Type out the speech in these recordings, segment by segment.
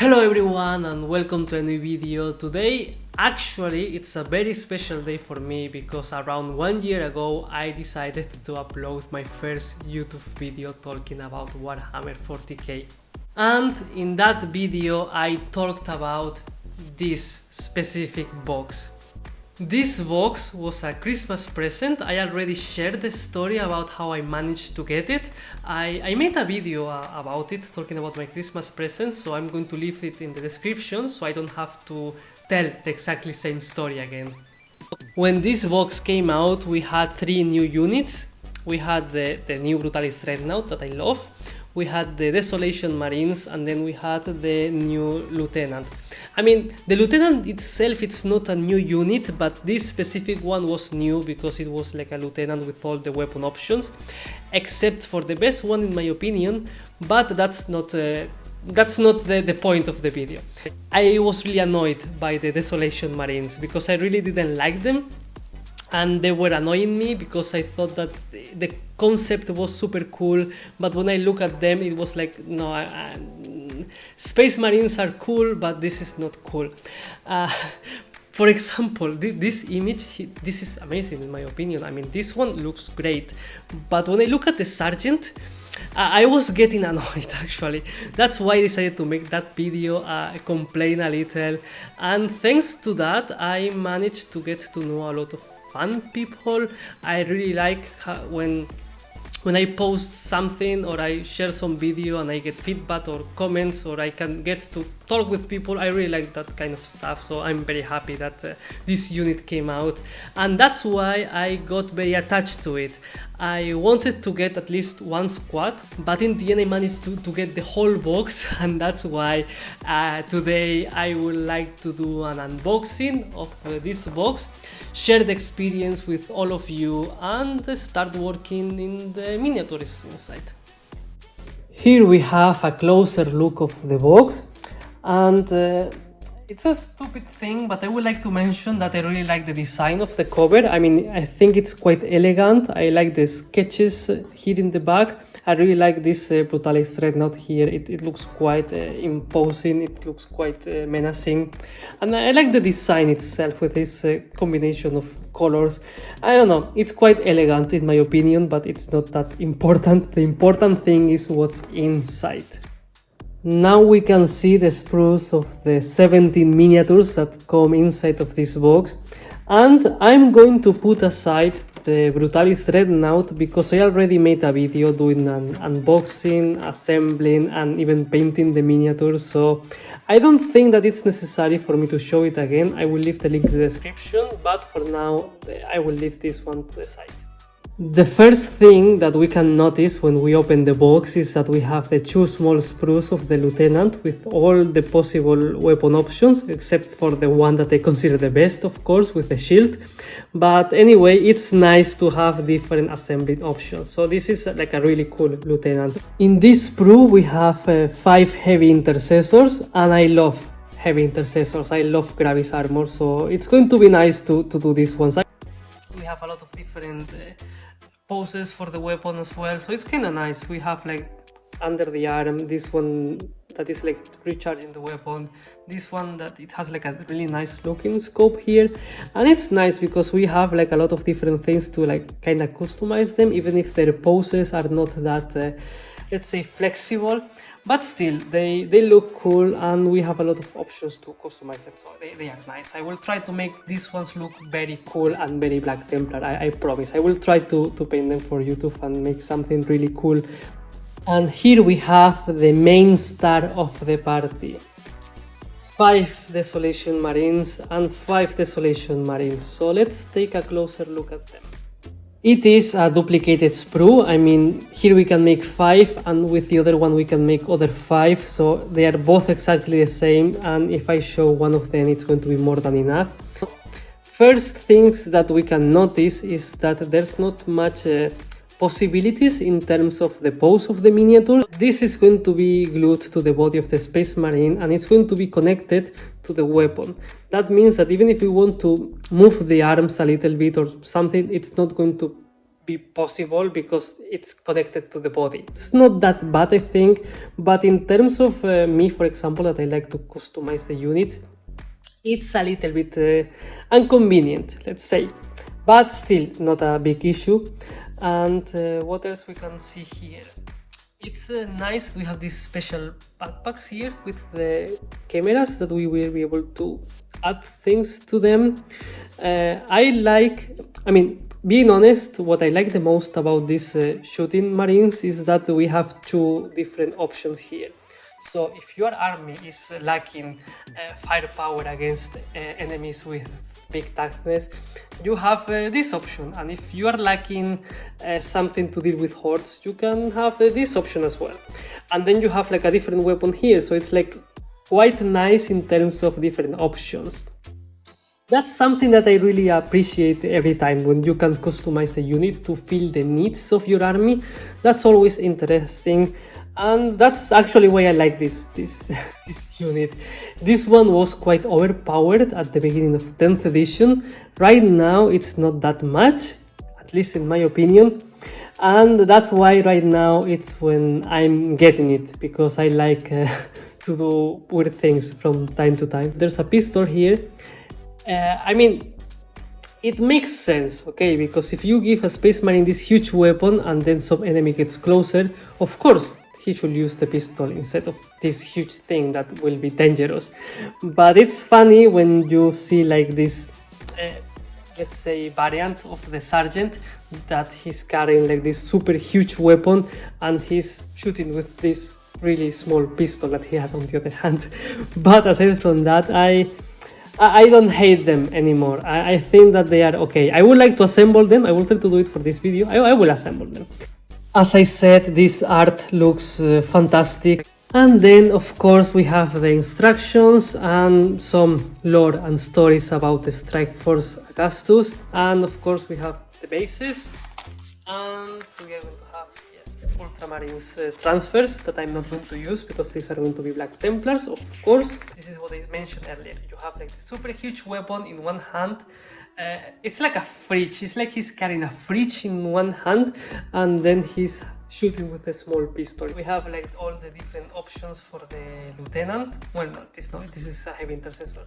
Hello everyone and welcome to a new video. Today actually it's a very special day for me because around 1 year ago I decided to upload my first YouTube video talking about Warhammer 40k. And in that video I talked about this specific box. This box was a Christmas present. I already shared the story about how I managed to get it. I made a video about it, talking about my Christmas present, so I'm going to leave it in the description so I don't have to tell the exactly same story again. When this box came out, we had 3 new units. We had the new Brutalis Dreadnought that I love. We had the Desolation Marines, and then we had the new Lieutenant. I mean, the Lieutenant itself, it's not a new unit, but this specific one was new because it was like a Lieutenant with all the weapon options, except for the best one in my opinion, but that's not the point of the video. I was really annoyed by the Desolation Marines because I really didn't like them. And they were annoying me because I thought that the concept was super cool, but when I look at them it was like, no, Space Marines are cool, but this is not cool. For example, this image, this is amazing in my opinion. I mean, this one looks great, but when I look at the Sergeant, I was getting annoyed actually. That's why I decided to make that video, complain a little, and thanks to that I managed to get to know a lot of fun people. I really like when I post something or I share some video and I get feedback or comments, or I can get to talk with people. I really like that kind of stuff, so I'm very happy that this unit came out, and that's why I got very attached to it. I wanted to get at least one squad, but in the end I managed to get the whole box, and that's why today I would like to do an unboxing of this box, share the experience with all of you, and start working in the miniatures inside. Here we have a closer look of the box, and it's a stupid thing, but I would like to mention that I really like the design of the cover. I mean, I think it's quite elegant. I like the sketches here in the back. I really like this Brutalis Dreadnought here. It looks quite imposing, it looks quite menacing. And I like the design itself with this combination of colors. I don't know, it's quite elegant in my opinion, but it's not that important. The important thing is what's inside. Now we can see the sprues of the 17 miniatures that come inside of this box, and I'm going to put aside the Brutalis Dreadnought because I already made a video doing an unboxing, assembling, and even painting the miniatures, so I don't think that it's necessary for me to show it again. I will leave the link in the description, but for now I will leave this one to the side. The first thing that we can notice when we open the box is that we have the 2 small sprues of the Lieutenant with all the possible weapon options, except for the one that I consider the best, of course, with the shield. But anyway, it's nice to have different assembly options. So this is like a really cool Lieutenant. In this sprue we have 5 Heavy Intercessors, and I love Heavy Intercessors. I love Gravis armor, so it's going to be nice to do these ones. We have a lot of different poses for the weapon as well, so it's kind of nice. We have like under the arm, this one that is like recharging the weapon, this one that it has like a really nice looking scope here, and it's nice because we have like a lot of different things to like kind of customize them, even if their poses are not that let's say flexible, but still they look cool, and we have a lot of options to customize them, so they are nice. I will try to make these ones look very cool and very Black Templar. I promise. I will try to paint them for YouTube and make something really cool. And here we have the main star of the party. 5 Desolation Marines and 5 Desolation Marines. So let's take a closer look at them. It is a duplicated sprue. I mean, here we can make 5, and with the other one we can make other 5, so they are both exactly the same, and if I show one of them it's going to be more than enough. First things that we can notice is that there's not much possibilities in terms of the pose of the miniature. This is going to be glued to the body of the Space Marine, and it's going to be connected to the weapon. That means that even if we want to move the arms a little bit or something, it's not going to be possible because it's connected to the body. It's not that bad, I think, but in terms of me, for example, that I like to customize the units, it's a little bit inconvenient, let's say, but still not a big issue. And what else we can see here? It's nice we have these special backpacks here with the cameras that we will be able to add things to them. Being honest, what I like the most about these shooting marines is that we have two different options here. So if your army is lacking firepower against enemies with big toughness, you have this option, and if you are lacking something to deal with hordes, you can have this option as well. And then you have like a different weapon here, so it's like quite nice in terms of different options. That's something that I really appreciate every time when you can customize a unit to fill the needs of your army. That's always interesting. And that's actually why I like this unit. This one was quite overpowered at the beginning of 10th edition. Right now it's not that much, at least in my opinion. And that's why right now it's when I'm getting it, because I like to do weird things from time to time. There's a pistol here. It makes sense, okay, because if you give a Space Marine this huge weapon and then some enemy gets closer, of course he should use the pistol instead of this huge thing that will be dangerous. But it's funny when you see like this, let's say, variant of the sergeant, that he's carrying like this super huge weapon and he's shooting with this really small pistol that he has on the other hand. But aside from that, I don't hate them anymore. I think that they are okay. I would like to assemble them. I will try to do it for this video. I will assemble them. As I said, this art looks fantastic. And then of course we have the instructions and some lore and stories about the Strike Force Agastus. And of course we have the bases. And we are going to have, yes, the Ultramarines transfers that I'm not going to use because these are going to be Black Templars, of course. This is what I mentioned earlier. You have like the super huge weapon in one hand. It's like a fridge. It's like he's carrying a fridge in one hand and then he's shooting with a small pistol. We have like all the different options for the lieutenant. Well, not this is a Heavy Intercessor.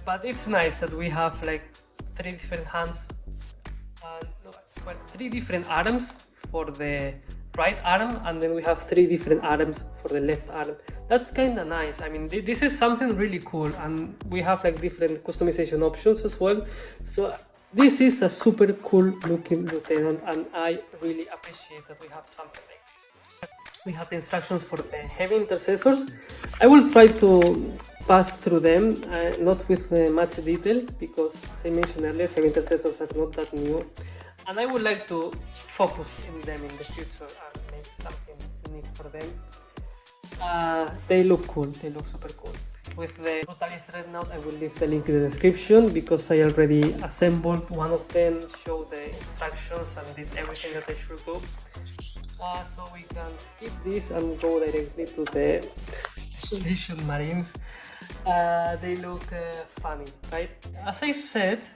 But it's nice that we have like three different arms for the right arm, and then we have three different arms for the left arm. That's kind of nice. I mean, this is something really cool, and we have like different customization options as well. So this is a super cool looking lieutenant, and I really appreciate that we have something like this. We have the instructions for the Heavy Intercessors. I will try to pass through them, not with much detail, because as I mentioned earlier, Heavy Intercessors are not that new. And I would like to focus in them in the future and make something unique for them. They look cool, they look super cool. With the Brutalis Dreadnought, I will leave the link in the description because I already assembled one of them, showed the instructions and did everything that I should do. So we can skip this and go directly to the Desolation Marines. They look funny, right? As I said,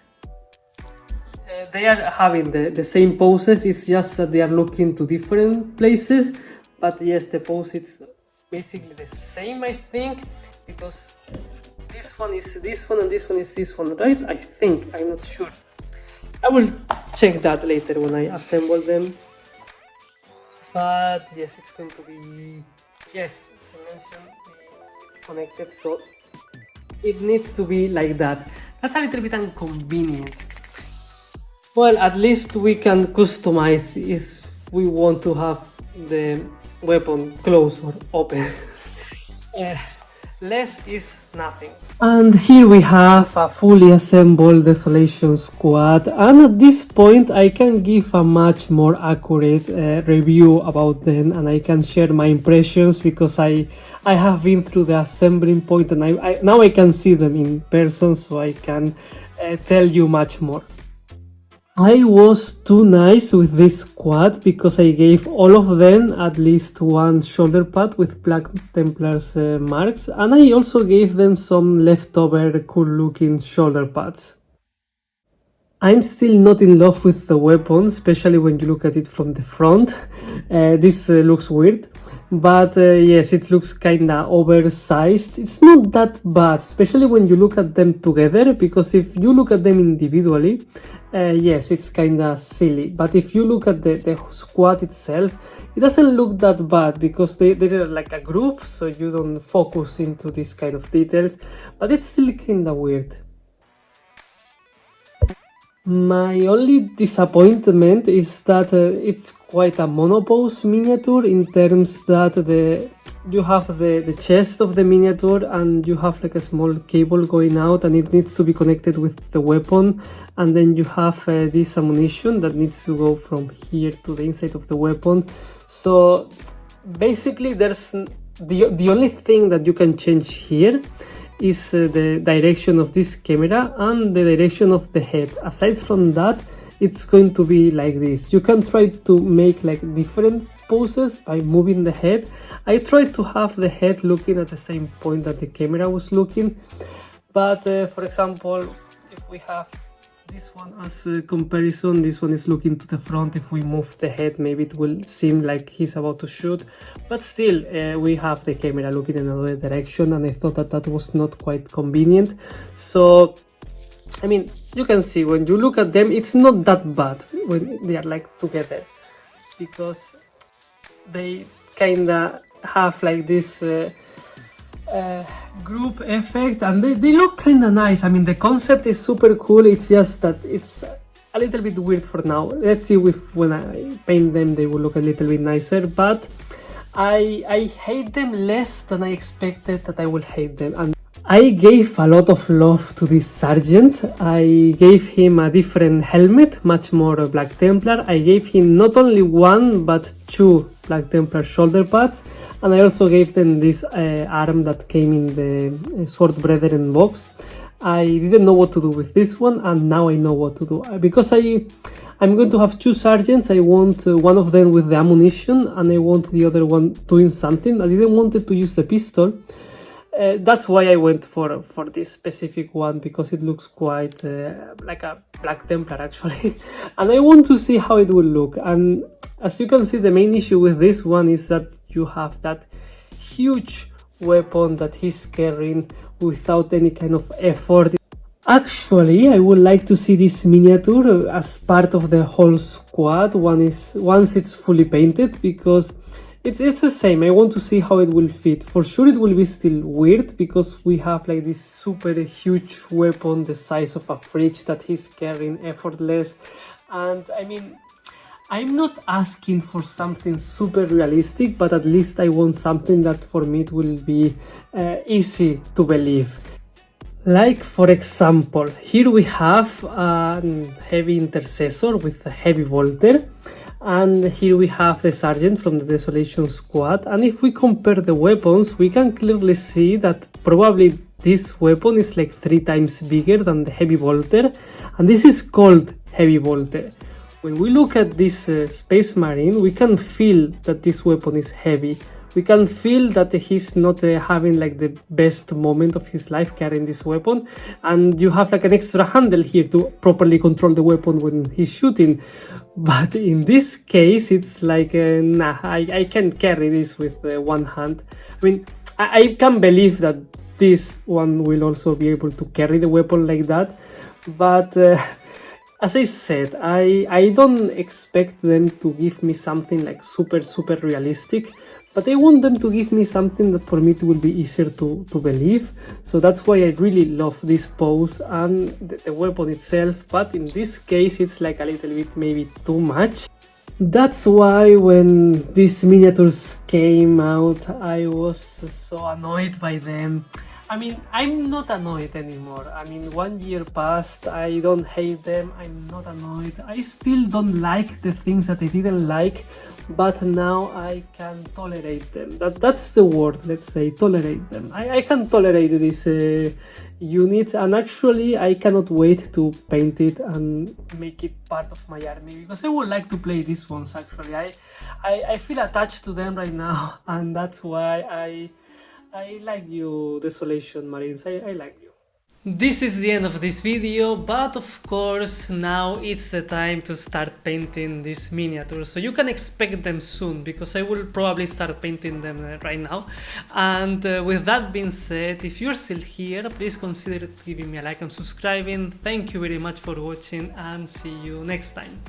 they are having the same poses, it's just that they are looking to different places. But yes, the pose is basically the same, I think, because this one is this one and this one is this one, right? I think, I'm not sure. I will check that later when I assemble them. But yes, it's going to be, yes, as I mentioned, it's connected, so it needs to be like that. That's a little bit inconvenient. Well, at least we can customize if we want to have the weapon closed or open. Less is nothing. And here we have a fully assembled Desolation Squad, and at this point I can give a much more accurate review about them, and I can share my impressions because I have been through the assembling point, and now I can see them in person, so I can tell you much more. I was too nice with this squad because I gave all of them at least one shoulder pad with Black Templars marks, and I also gave them some leftover cool looking shoulder pads. I'm still not in love with the weapon, especially when you look at it from the front. This looks weird, but yes, it looks kinda oversized. It's not that bad, especially when you look at them together, because if you look at them individually, yes, it's kinda silly. But if you look at the squad itself, it doesn't look that bad, because they're like a group, so you don't focus into these kind of details, but it's still kinda weird. My only disappointment is that it's quite a monopose miniature, in terms that you have the chest of the miniature and you have like a small cable going out and it needs to be connected with the weapon, and then you have this ammunition that needs to go from here to the inside of the weapon. So basically there's the only thing that you can change here is the direction of this camera and the direction of the head. Aside from that, it's going to be like this. You can try to make like different poses by moving the head. I tried to have the head looking at the same point that the camera was looking, but for example, if we have this one as a comparison, this one is looking to the front. If we move the head, maybe it will seem like he's about to shoot, but still we have the camera looking in another direction, and I thought that that was not quite convenient. So I mean, you can see when you look at them, it's not that bad when they are like together, because they kinda have like this group effect, and they look kind of nice. I mean, the concept is super cool. It's just that it's a little bit weird for now. Let's see if when I paint them they will look a little bit nicer, but I hate them less than I expected that I will hate them. And I gave a lot of love to this sergeant. I gave him a different helmet, much more Black Templar. I gave him not only one but two Black Templar shoulder pads, and I also gave them this arm that came in the Sword Brethren box. I didn't know what to do with this one, and now I know what to do, because I'm going to have two sergeants. I want one of them with the ammunition, and I want the other one doing something. I didn't want to use the pistol. That's why I went for this specific one, because it looks quite like a Black Templar actually, and I want to see how it will look. And as you can see, the main issue with this one is that you have that huge weapon that he's carrying without any kind of effort. Actually, I would like to see this miniature as part of the whole squad once it's fully painted, because it's the same. I want to see how it will fit. For sure it will be still weird, because we have like this super huge weapon the size of a fridge that he's carrying effortless. And I mean, I'm not asking for something super realistic, but at least I want something that for me it will be easy to believe. Like for example, here we have a Heavy Intercessor with a Heavy Volter, and here we have the Sergeant from the Desolation Squad. And if we compare the weapons, we can clearly see that probably this weapon is like 3 times bigger than the Heavy Volter, and this is called Heavy Volter. When we look at this Space Marine, we can feel that this weapon is heavy. We can feel that he's not having like the best moment of his life carrying this weapon, and you have like an extra handle here to properly control the weapon when he's shooting. But in this case, it's like, nah, I can't carry this with one hand. I mean, I can't believe that this one will also be able to carry the weapon like that, but as I said, I don't expect them to give me something like super realistic, but I want them to give me something that for me it will be easier to believe. So that's why I really love this pose and the weapon itself, but in this case it's like a little bit maybe too much. That's why when these miniatures came out, I was so annoyed by them. I mean, I'm not annoyed anymore. I mean, 1 year passed, I don't hate them, I'm not annoyed. I still don't like the things that I didn't like, but now I can tolerate them. That's the word, let's say, tolerate them. I can tolerate this unit, and actually I cannot wait to paint it and make it part of my army, because I would like to play these ones actually. I feel attached to them right now, and that's why I like you, Desolation Marines. I like you. This is the end of this video, but of course now it's the time to start painting these miniatures, so you can expect them soon because I will probably start painting them right now. And with that being said, if you're still here, please consider giving me a like and subscribing. Thank you very much for watching and see you next time.